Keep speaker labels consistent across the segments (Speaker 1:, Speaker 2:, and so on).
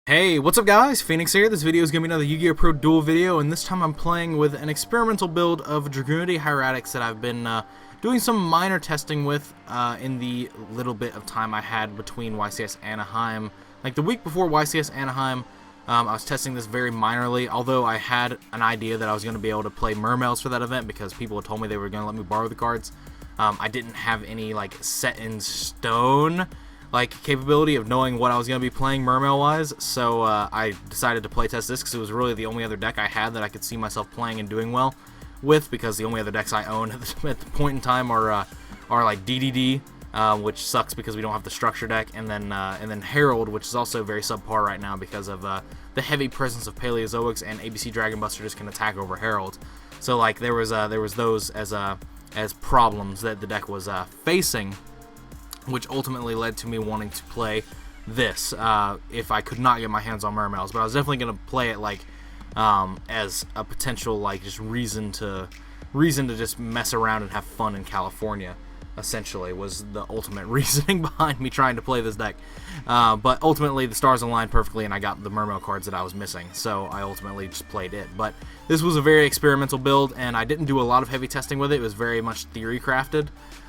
Speaker 1: Hey, what's up guys? Phoenix here. This video is going to be another YGOpro duel video, and this time I'm playing with an experimental build of Dragunity Hieratics that I've been doing some minor testing with in the little bit of time I had between YCS Anaheim. Like the week before YCS Anaheim, I was testing this very minorly, although I had an idea that I was going to be able to play Mermails for that event because people had told me they were going to let me borrow the cards. I didn't have any like set in stone capability of knowing what I was going to be playing Mermail wise, so I decided to playtest this because it was really the only other deck I had that I could see myself playing and doing well with, because the only other decks I own at the point in time are like DDD, which sucks because we don't have the structure deck, and then Herald, which is also very subpar right now because of the heavy presence of Paleozoics, and ABC Dragon Buster just can attack over Herald. So like there was those as problems that the deck was facing, which ultimately led to me wanting to play this if I could not get my hands on Mermails. But I was definitely going to play it as a potential just reason to just mess around and have fun in California. Essentially was the ultimate reasoning behind me trying to play this deck. But ultimately the stars aligned perfectly and I got the Mermail cards that I was missing, so I ultimately just played it. But this was a very experimental build and I didn't do a lot of heavy testing with it. It was very much theory crafted.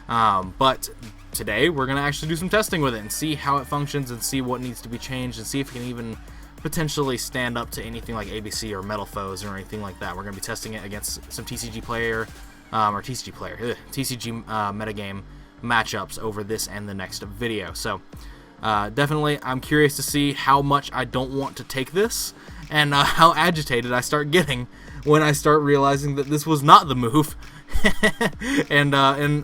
Speaker 1: But today we're going to actually do some testing with it and see how it functions and see what needs to be changed and see if it can even potentially stand up to anything like ABC or Metal Foes or anything like that. We're going to be testing it against some TCG metagame matchups over this and the next video. So definitely I'm curious to see how much I don't want to take this and how agitated I start getting when I start realizing that this was not the move. and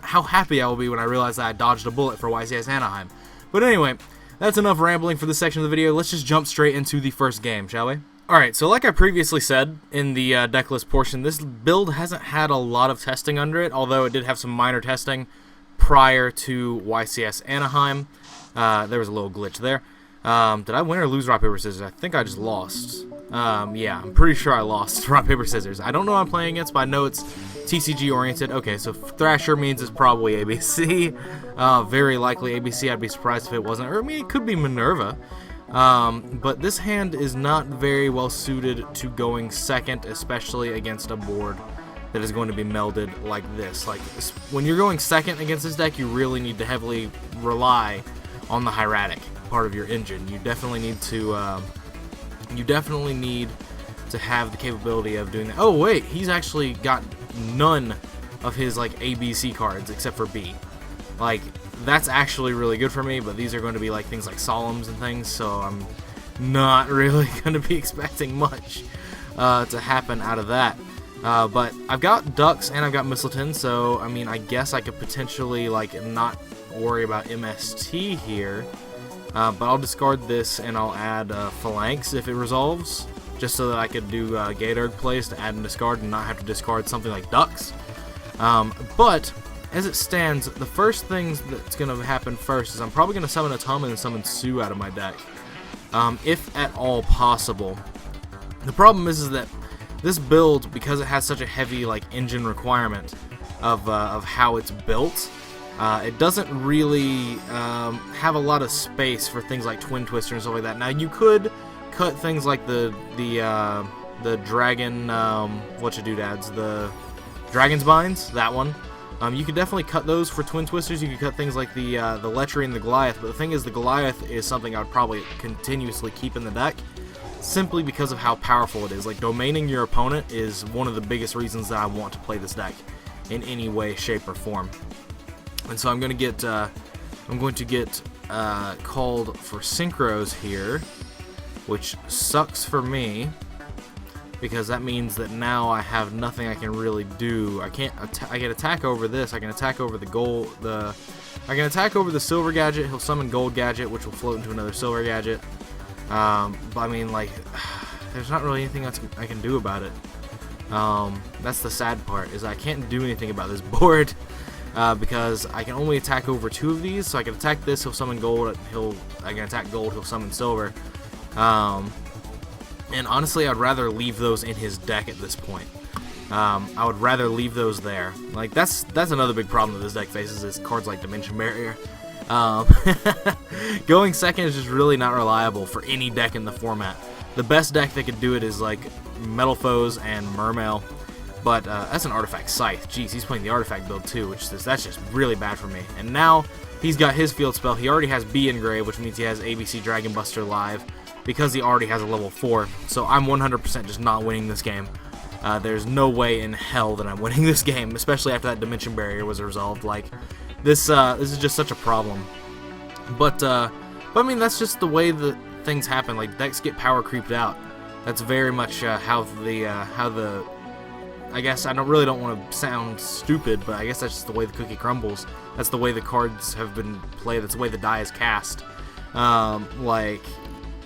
Speaker 1: how happy I will be when I realize that I dodged a bullet for YCS Anaheim. But anyway, that's enough rambling for this section of the video. Let's just jump straight into the first game, shall we? Alright, so like I previously said in the decklist portion, this build hasn't had a lot of testing under it, although it did have some minor testing prior to YCS Anaheim. There was a little glitch there. Did I win or lose rock, paper, scissors? I think I just lost. Yeah, I'm pretty sure I lost rock, paper, scissors. I don't know who I'm playing against, but I know it's TCG oriented. Okay, so Thrasher means it's probably ABC. Very likely ABC. I'd be surprised if it wasn't. Or I mean, it could be Minerva. But this hand is not very well suited to going second, especially against a board that is going to be melded like this. Like when you're going second against this deck, you really need to heavily rely on the Hieratic part of your engine. You definitely need to have the capability of doing that. Oh wait, he's actually got none of his ABC cards except for B. That's actually really good for me, but these are going to be things like Solemns and things, so I'm not really going to be expecting much to happen out of that. But I've got Ducks and I've got Mistleton, so I mean I guess I could potentially not worry about MST here. But I'll discard this and I'll add Phalanx if it resolves, just so that I could do Gatorg plays to add and discard and not have to discard something like Ducks. But as it stands, the first things that's going to happen first is I'm probably going to summon a Tama and summon Sue out of my deck, if at all possible. The problem is that this build, because it has such a heavy engine requirement of how it's built, it doesn't really have a lot of space for things like Twin Twister and stuff like that. Now you could cut things like the dragon, whatcha-doodads, the Dragon's Binds, that one. You could definitely cut those for Twin Twisters. You could cut things like the Lechery and the Goliath, but the thing is the Goliath is something I would probably continuously keep in the deck, simply because of how powerful it is. Domaining your opponent is one of the biggest reasons that I want to play this deck in any way, shape, or form. And so I'm going to get called for Synchros here, which sucks for me, because that means that now I have nothing I can really do. I can attack over this. I can attack over the gold. I can attack over the silver gadget. He'll summon gold gadget, which will float into another silver gadget. But I mean, there's not really anything else I can do about it. That's the sad part, is I can't do anything about this board. Because I can only attack over 2 of these, so I can attack this, he'll summon gold, I can attack gold, he'll summon silver. And honestly, I'd rather leave those in his deck at this point. I would rather leave those there. That's another big problem that this deck faces, is cards like Dimension Barrier. Going second is just really not reliable for any deck in the format. The best deck that could do it is like Metal Foes and Mermail, but that's an Artifact Scythe. Jeez, he's playing the Artifact build too, that's just really bad for me. And now he's got his field spell. He already has B Engrave, which means he has ABC Dragon Buster live because he already has a level 4. So I'm 100% just not winning this game. There's no way in hell that I'm winning this game, especially after that Dimension Barrier was resolved. Like, this is just such a problem. But I mean, that's just the way that things happen. Like, decks get power creeped out. That's very much how the I guess I really don't want to sound stupid, but I guess that's just the way the cookie crumbles. That's the way the cards have been played. That's the way the die is cast. Like,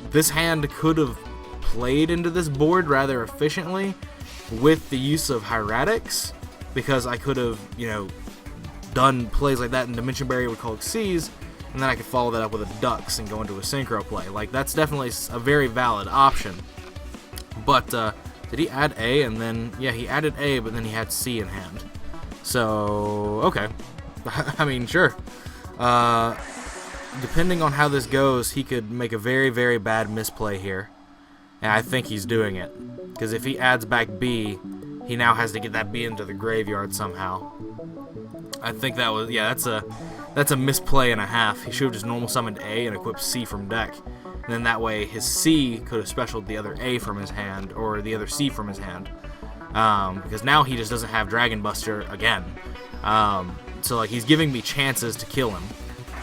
Speaker 1: this hand could have played into this board rather efficiently with the use of Hieratics, because I could have, you know, done plays like that in Dimension Barrier with Cult Seas, and then I could follow that up with a Ducks and go into a Synchro play. Like, that's definitely a very valid option. But did he add A? And then, yeah, he added A, but then he had C in hand. So, okay. I mean, sure. Depending on how this goes, he could make a very, very bad misplay here. And I think he's doing it. Because if he adds back B, he now has to get that B into the graveyard somehow. I think that was, yeah, that's a misplay and a half. He should have just normal summoned A and equipped C from deck. And then that way his C could have specialed the other A from his hand, or the other C from his hand. Because now he just doesn't have Dragon Buster again. So like, he's giving me chances to kill him.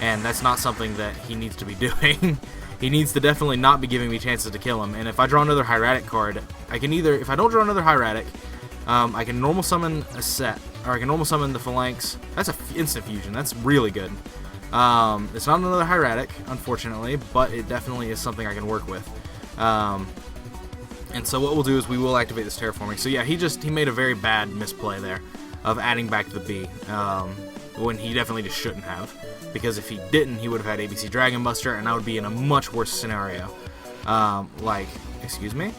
Speaker 1: And that's not something that he needs to be doing. He needs to definitely not be giving me chances to kill him. And if I draw another Hieratic card, I can either, if I don't draw another Hieratic, I can normal summon a set, or I can normal summon the Phalanx. That's an instant fusion. That's really good. It's not another Hieratic, unfortunately, but it definitely is something I can work with. And so what we'll do is we will activate this Terraforming. So yeah, he made a very bad misplay there of adding back the B, when he definitely just shouldn't have. Because if he didn't, he would have had ABC Dragon Buster, and I would be in a much worse scenario. Like, excuse me?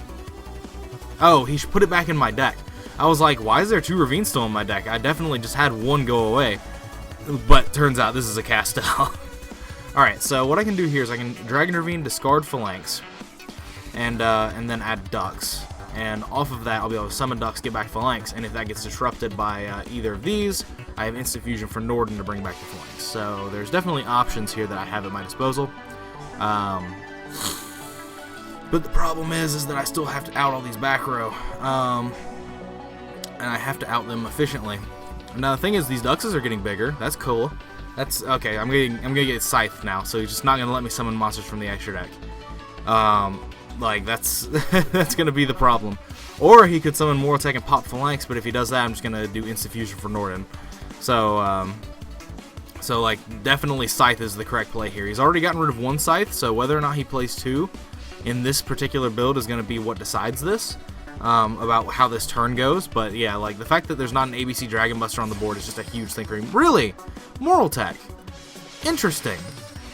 Speaker 1: Oh, he should put it back in my deck. I was like, why is there 2 Ravine still in my deck? I definitely just had one go away. But turns out this is a Castel. Alright, so what I can do here is I can Dragon Ravine, discard Phalanx, and then add Ducks. And off of that, I'll be able to summon Ducks, get back Phalanx, and if that gets disrupted by either of these, I have Instant Fusion for Norden to bring back the Phalanx. So there's definitely options here that I have at my disposal. But the problem is that I still have to out all these back row. And I have to out them efficiently. Now the thing is, these Duxes are getting bigger. That's cool. That's okay. I'm gonna get Scythe now, so he's just not gonna let me summon monsters from the extra deck. Like, that's that's gonna be the problem. Or he could summon Mortec and pop Phalanx, but if he does that, I'm just gonna do Instant Fusion for Norden. So so like, definitely Scythe is the correct play here. He's already gotten rid of one Scythe, so whether or not he plays 2 in this particular build is gonna be what decides this. About how this turn goes, but yeah, like, the fact that there's not an ABC Dragon Buster on the board is just a huge thing for me. Really? Moral Tech. Interesting.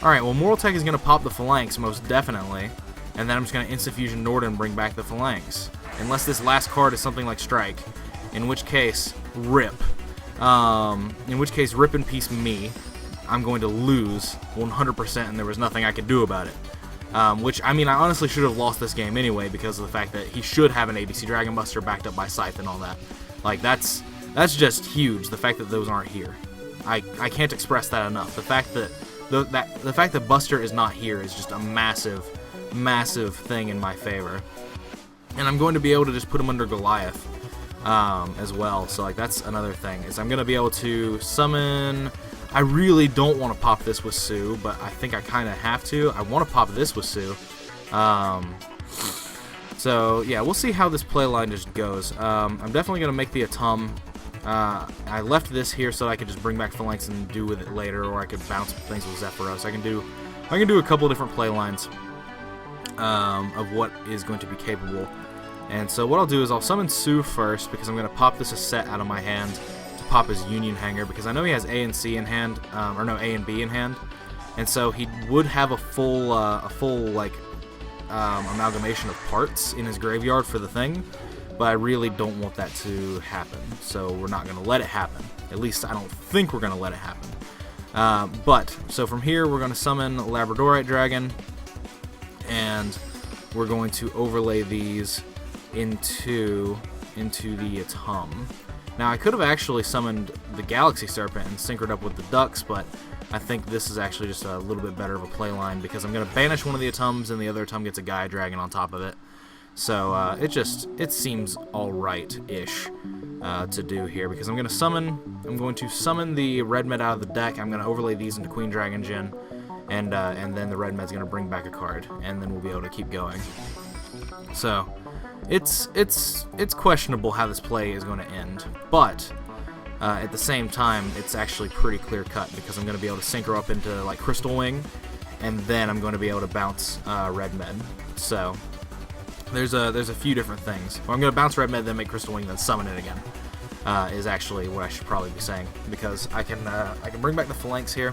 Speaker 1: Alright, well, Moral Tech is going to pop the Phalanx, most definitely, and then I'm just going to Instant Fusion Norden and bring back the Phalanx. Unless this last card is something like Strike, in which case, rip. In which case, rip in peace me. I'm going to lose 100%, and there was nothing I could do about it. Which, I mean, I honestly should have lost this game anyway because of the fact that he should have an ABC Dragon Buster backed up by Scythe and all that. Like, that's just huge, the fact that those aren't here. I can't express that enough. The fact that the fact that Buster is not here is just a massive, massive thing in my favor. And I'm going to be able to just put him under Goliath as well. So, like, that's another thing, is I'm going to be able to summon... I really don't want to pop this with Sue, but I think I kind of have to. I want to pop this with Sue. So, yeah, we'll see how this play line just goes. I'm definitely going to make the Atum. I left this here so I could just bring back Phalanx and do with it later, or I could bounce things with Zephyros. I can do a couple different play lines of what is going to be capable. And so what I'll do is I'll summon Sue first, because I'm going to pop this a set out of my hand. Pop his Union Hanger, because I know he has A and C in hand, or no, A and B in hand, and so he would have a full like amalgamation of parts in his graveyard for the thing, but I really don't want that to happen, so we're not going to let it happen. At least I don't think we're going to let it happen. So from here, we're going to summon Labradorite Dragon, and we're going to overlay these into the Atum. Now, I could have actually summoned the Galaxy Serpent and synchroned up with the Ducks, but I think this is actually just a little bit better of a play line because I'm going to banish one of the Atums, and the other Atum gets a Gaia Dragon on top of it. So it seems alright-ish to do here because I'm going to summon the Red Med out of the deck. I'm going to overlay these into Queen Dragon Jin, and then the Red Med's going to bring back a card, and then we'll be able to keep going. So it's questionable how this play is going to end, but at the same time, it's actually pretty clear-cut because I'm going to be able to synchro up into like Crystal Wing, and then I'm going to be able to bounce Red Med. So there's a few different things. Well, I'm going to bounce Red Med, then make Crystal Wing, then summon it again. Is actually what I should probably be saying, because I can bring back the Phalanx here.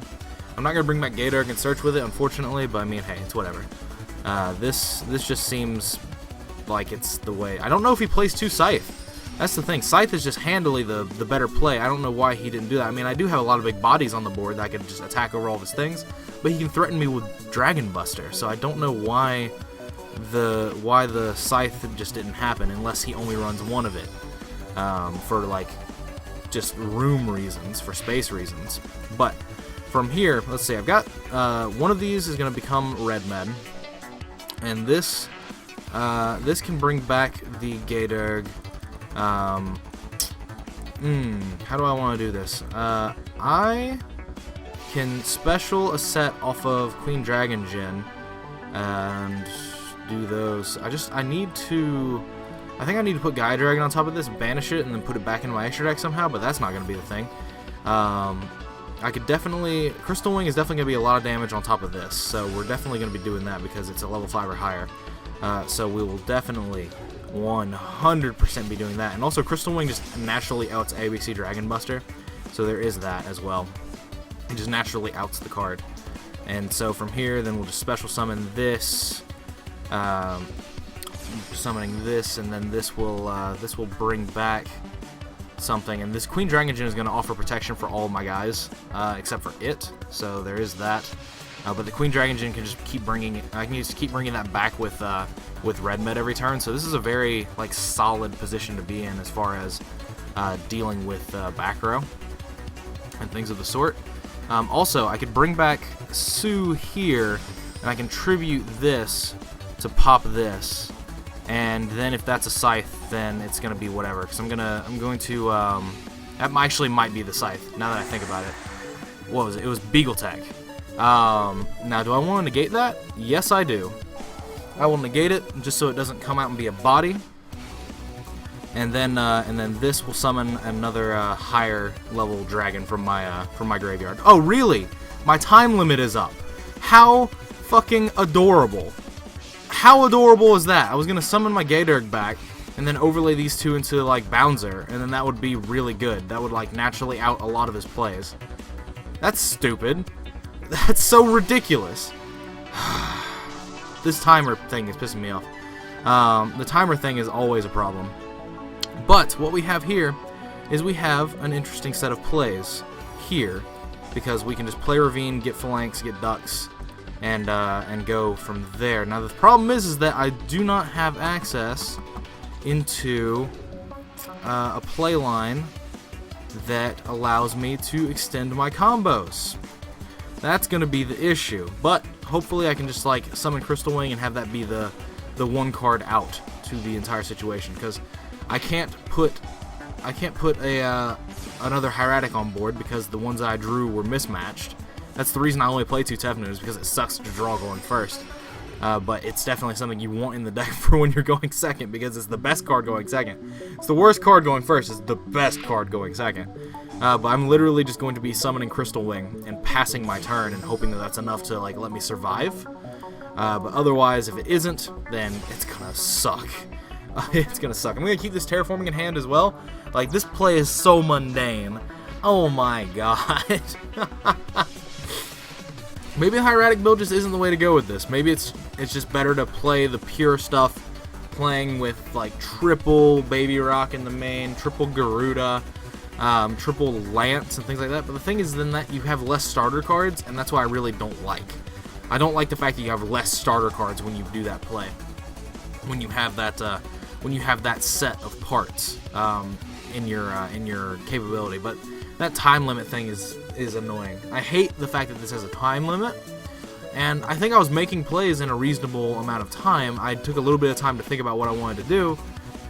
Speaker 1: I'm not going to bring back Gatorg and search with it, unfortunately, but I mean, hey, it's whatever. This just seems like it's the way. I don't know if he plays 2 Scythe. That's the thing. Scythe is just handily the better play. I don't know why he didn't do that. I mean, I do have a lot of big bodies on the board that I could just attack over all of his things, but he can threaten me with Dragon Buster, so I don't know why the Scythe just didn't happen unless he only runs one of it. For like just room reasons, for space reasons. But from here, let's see, I've got one of these is going to become Red Med, and this can bring back the Gatorg. How do I want to do this? I can special a set off of Queen Dragon Jin and do those. I think I need to put Gaia Dragon on top of this, banish it, and then put it back into my extra deck somehow, but that's not going to be the thing. I could definitely... Crystal Wing is definitely going to be a lot of damage on top of this, so we're definitely going to be doing that because it's a level 5 or higher. So we will definitely 100% be doing that. And also, Crystal Wing just naturally outs ABC Dragon Buster, so there is that as well. It just naturally outs the card. And so from here, then we'll just special summon this... summoning this, and then this will bring back something, and this Queen Dragon Jin is going to offer protection for all of my guys except for it, so there is that. But the Queen Dragon Jin can just keep bringing it. I can just keep bringing that back with Red Med every turn, so this is a very like solid position to be in as far as dealing with back row and things of the sort. Also, I could bring back Sue here, and I can tribute this to pop this. And then if that's a Scythe, then it's going to be whatever. Because I'm going to, that actually might be the Scythe, now that I think about it. What was it? It was Beagle Tech. Now, do I want to negate that? Yes, I do. I will negate it, just so it doesn't come out and be a body. And then this will summon another higher level dragon from my graveyard. Oh, really? My time limit is up. How fucking adorable. How adorable is that? I was going to summon my Gatorg back and then overlay these two into like Bouncer, and then that would be really good. That would like naturally out a lot of his plays. That's stupid. That's so ridiculous. This timer thing is pissing me off. The timer thing is always a problem. But what we have here is we have an interesting set of plays here, because we can just play Ravine, get Phalanx, get Ducks, and go from there. Now the problem is that I do not have access into a play line that allows me to extend my combos. That's going to be the issue, but hopefully I can just like summon Crystal Wing and have that be the one card out to the entire situation, because I can't put another Hieratic on board because the ones that I drew were mismatched. That's the reason I only play 2 Tefnus, because it sucks to draw going first. But it's definitely something you want in the deck for when you're going second, because it's the best card going second. It's the worst card going first, it's the best card going second. But I'm literally just going to be summoning Crystal Wing and passing my turn and hoping that that's enough to like let me survive. But otherwise, if it isn't, then it's gonna suck. It's gonna suck. I'm gonna keep this Terraforming in hand as well. Like, this play is so mundane. Oh my god. Maybe the Hieratic build just isn't the way to go with this. Maybe it's just better to play the pure stuff, playing with like triple Baby Rock in the main, triple Garuda, triple lance and things like that. But the thing is then that you have less starter cards, and that's why I really don't like. I don't like the fact that you have less starter cards when you do that play. When you have that set of parts in your capability. But that time limit thing is annoying. I hate the fact that this has a time limit. And I think I was making plays in a reasonable amount of time. I took a little bit of time to think about what I wanted to do,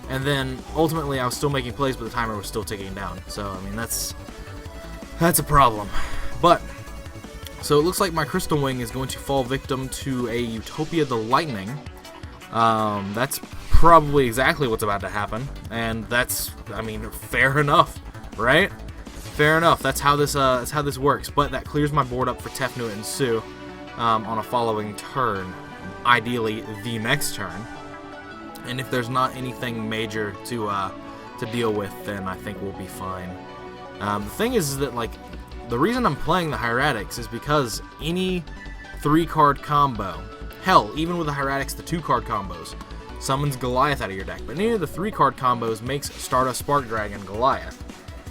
Speaker 1: and then ultimately I was still making plays, but the timer was still ticking down. So I mean that's a problem. But so it looks like my Crystal Wing is going to fall victim to a Utopia the Lightning. That's probably exactly what's about to happen, and that's, I mean, fair enough, right? Fair enough. That's how this works. But that clears my board up for Tefnuit and Sue. On a following turn, ideally the next turn, and if there's not anything major to deal with, then I think we'll be fine. The thing is that, like, the reason I'm playing the Hieratics is because any 3-card combo, hell, even with the Hieratics, the 2-card combos, summons Goliath out of your deck, but any of the 3-card combos makes Stardust Spark Dragon Goliath,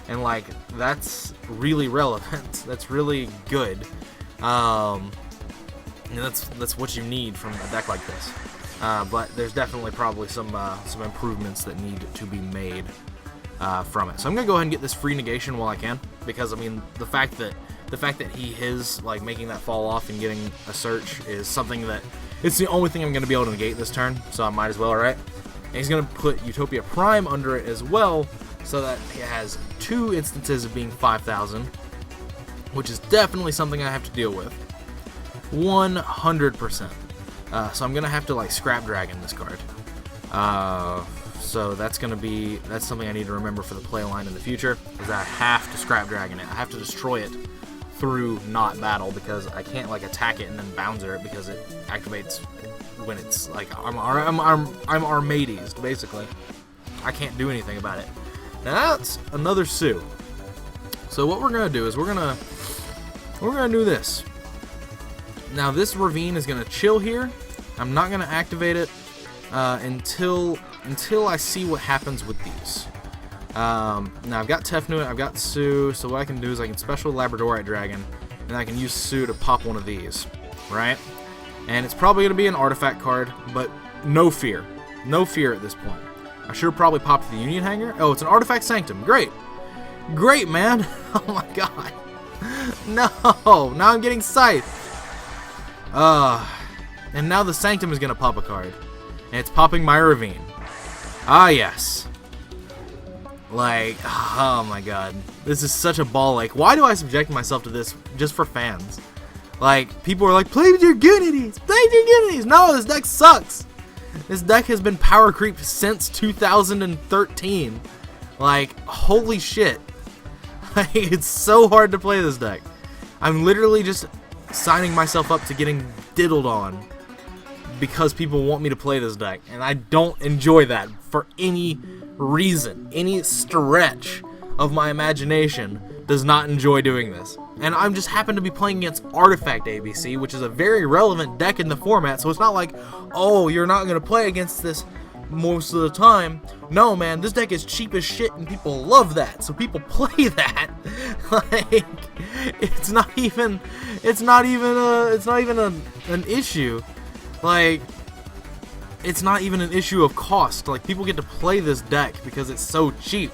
Speaker 1: and like that's really relevant. That's really good. And that's what you need from a deck like this. But there's definitely probably some improvements that need to be made from it. So I'm gonna go ahead and get this free negation while I can, because I mean the fact that he is like making that fall off and getting a search is something that it's the only thing I'm gonna be able to negate this turn. So I might as well, right? And he's gonna put Utopia Prime under it as well, so that it has 2 instances of being 5,000, which is definitely something I have to deal with. 100%. So I'm gonna have to like Scrap Dragon this card. So that's something I need to remember for the play line in the future, is that I have to Scrap Dragon it. I have to destroy it through not battle, because I can't like attack it and then bouncer it, because it activates when it's like I'm Armades basically. I can't do anything about it. Now that's another Sue. So what we're gonna do is we're gonna do this. Now this Ravine is gonna chill here. I'm not gonna activate it until I see what happens with these. Now I've got Tefnuit, I've got Sue, so what I can do is I can special Labradorite Dragon, and I can use Sue to pop one of these, right? And it's probably gonna be an artifact card, but no fear at this point. I should have probably popped the Union Hanger. Oh, it's an Artifact Sanctum. Great, man. Oh my god. No, now I'm getting Scythe. And now the Sanctum is gonna pop a card, and it's popping my Ravine. Ah, yes. Like, oh my god, this is such a ball ache. Why do I subject myself to this just for fans? Like, people are like, play with your Dragunitys, play with your Dragunitys. No, this deck sucks. This deck has been power creeped since 2013. Like, holy shit. Like, it's so hard to play this deck. I'm literally just signing myself up to getting diddled on because people want me to play this deck, and I don't enjoy that for any reason. Any stretch of my imagination does not enjoy doing this. And I'm just happen to be playing against Artifact ABC, which is a very relevant deck in the format, so it's not like, oh, you're not going to play against this most of the time. No, man, this deck is cheap as shit and people love that, so people play that. Like, it's not even an issue. Like, it's not even an issue of cost. Like, people get to play this deck because it's so cheap.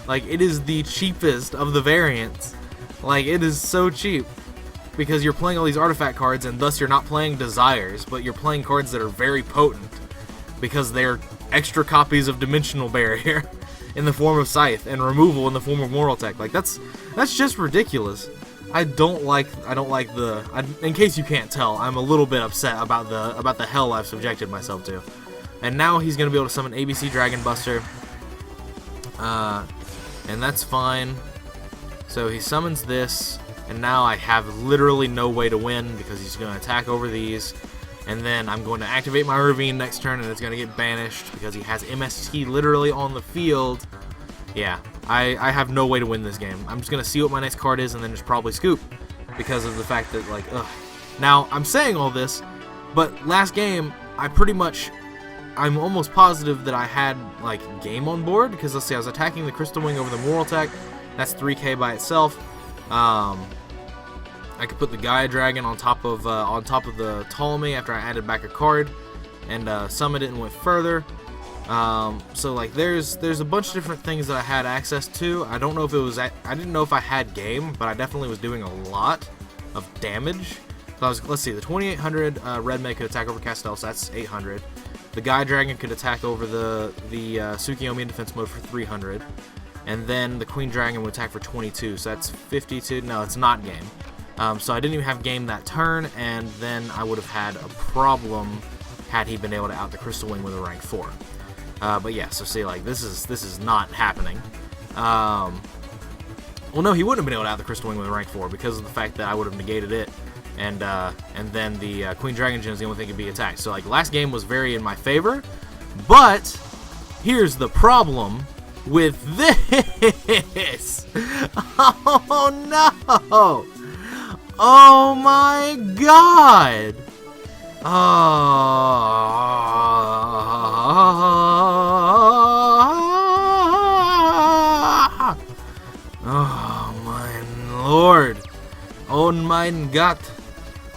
Speaker 1: Like, it is the cheapest of the variants. Like, it is so cheap because you're playing all these artifact cards, and thus you're not playing Desires, but you're playing cards that are very potent because they're extra copies of Dimensional Barrier in the form of Scythe and removal in the form of Moral Tech. Like, that's just ridiculous. In case you can't tell, I'm a little bit upset about the hell I've subjected myself to. And now he's gonna be able to summon ABC Dragon Buster, and that's fine. So he summons this, and now I have literally no way to win because he's gonna attack over these, and then I'm going to activate my Ravine next turn, and it's gonna get banished because he has MST literally on the field. Yeah, I have no way to win this game. I'm just gonna see what my next card is and then just probably scoop because of the fact that, like, ugh. Now, I'm saying all this, but last game, I'm almost positive that I had, like, game on board, because let's see, I was attacking the Crystal Wing over the Moral Tech, That's 3k by itself. I could put the Gaia Dragon on top of the Ptolemy after I added back a card, and summoned it and went further. So like there's a bunch of different things that I had access to. I don't know if it was I didn't know if I had game, but I definitely was doing a lot of damage. So let's see, the 2800 Red May could attack over Castel, so that's 800. The Gaia Dragon could attack over the Tsukiyomi in defense mode for 300, and then the Queen Dragon would attack for 22, so that's 52. No, it's not game. So I didn't even have game that turn, and then I would have had a problem had he been able to out the Crystal Wing with a rank 4. But yeah, so see, like this is not happening. Well, no, he wouldn't have been able to out the Crystal Wing with a rank 4 because of the fact that I would have negated it, and then the Queen Dragon Gem is the only thing that could be attacked. So like last game was very in my favor, but here's the problem with this. Oh no! Oh my god! Oh my lord! Oh mein Gott!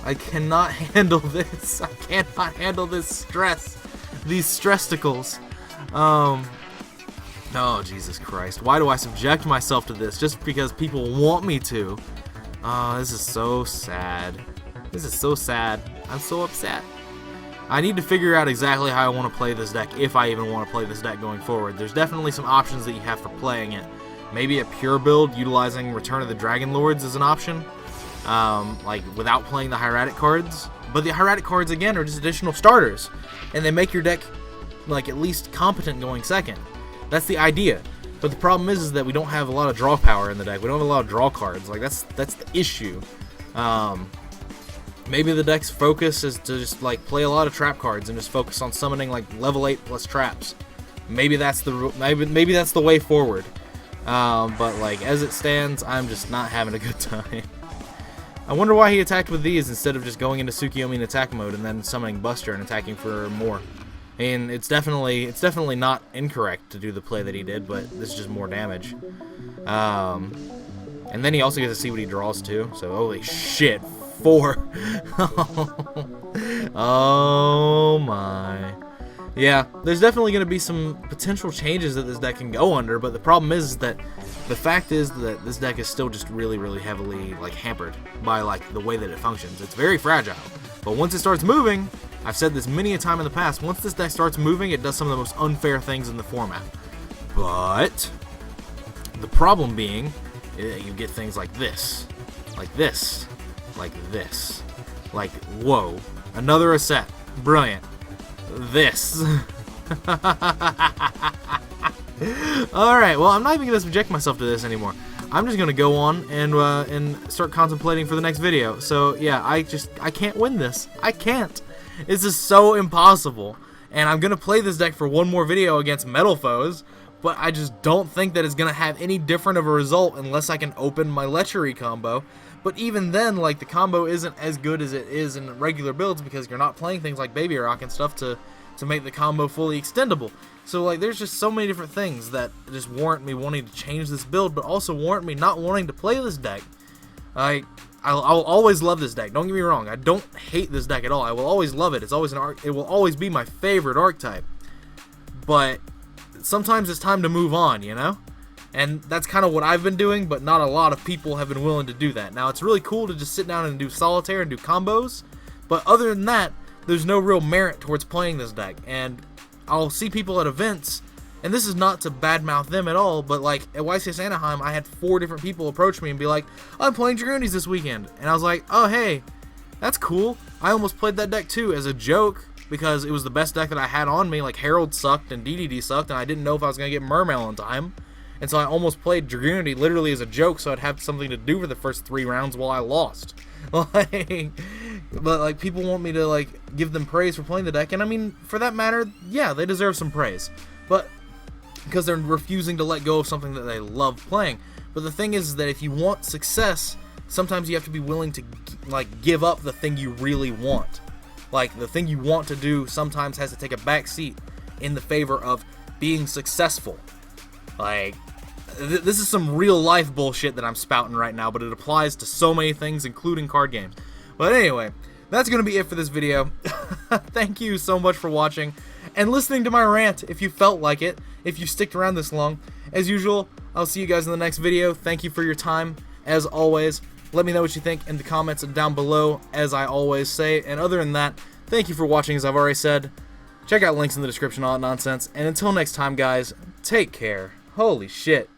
Speaker 1: I cannot handle this. I cannot handle this stress. These stressticles. Oh Jesus Christ! Why do I subject myself to this just because people want me to? Oh, this is so sad. This is so sad. I'm so upset. I need to figure out exactly how I want to play this deck, if I even want to play this deck going forward. There's definitely some options that you have for playing it. Maybe a pure build utilizing Return of the Dragon Lords is an option, like without playing the Hieratic cards. But the Hieratic cards, again, are just additional starters, and they make your deck like at least competent going second. That's the idea. But the problem is that we don't have a lot of draw power in the deck. We don't have a lot of draw cards. Like that's the issue. Maybe the deck's focus is to just like play a lot of trap cards and just focus on summoning like level 8 plus traps. Maybe that's the way forward. But like as it stands, I'm just not having a good time. I wonder why he attacked with these instead of just going into Tsukiyomi in attack mode and then summoning Buster and attacking for more. And it's definitely not incorrect to do the play that he did, but this is just more damage. And then he also gets to see what he draws too. So holy shit, 4. Oh my. Yeah, there's definitely going to be some potential changes that this deck can go under, but the problem is that the fact is that this deck is still just really heavily like hampered by like the way that it functions. It's very fragile, but once it starts moving, I've said this many a time in the past, once this deck starts moving, it does some of the most unfair things in the format. But the problem being, you get things like this, like this, like this, like whoa, another Aset, brilliant. This. Alright, well, I'm not even going to subject myself to this anymore. I'm just going to go on and start contemplating for the next video. So, yeah, I can't win this. I can't. This is so impossible. And I'm going to play this deck for one more video against metal foes, but I just don't think that it's going to have any different of a result unless I can open my Lechery combo. But even then, like, the combo isn't as good as it is in regular builds because you're not playing things like Baby Rock and stuff to make the combo fully extendable. So, like, there's just so many different things that just warrant me wanting to change this build, but also warrant me not wanting to play this deck. I'll always love this deck. Don't get me wrong. I don't hate this deck at all. I will always love it. It's always it will always be my favorite archetype. But sometimes it's time to move on, you know? And that's kind of what I've been doing, but not a lot of people have been willing to do that. Now, it's really cool to just sit down and do solitaire and do combos, but other than that, there's no real merit towards playing this deck. And I'll see people at events, and this is not to badmouth them at all, but like at YCS Anaheim, I had 4 different people approach me and be like, I'm playing Dragunities this weekend. And I was like, oh, hey, that's cool. I almost played that deck too as a joke because it was the best deck that I had on me. Like Herald sucked and DDD sucked, and I didn't know if I was going to get Mermail in time. And so I almost played Dragunity literally as a joke so I'd have something to do for the first 3 rounds while I lost. But like people want me to like give them praise for playing the deck, and I mean, for that matter, yeah, they deserve some praise. But because they're refusing to let go of something that they love playing. But the thing is that if you want success, sometimes you have to be willing to like give up the thing you really want. Like the thing you want to do sometimes has to take a back seat in the favor of being successful. Like, This is some real life bullshit that I'm spouting right now, but it applies to so many things, including card games. But anyway, that's going to be it for this video. Thank you so much for watching and listening to my rant if you felt like it, if you sticked around this long. As usual, I'll see you guys in the next video. Thank you for your time. As always, let me know what you think in the comments down below, as I always say. And other than that, thank you for watching, as I've already said. Check out links in the description, all that nonsense. And until next time, guys, take care. Holy shit.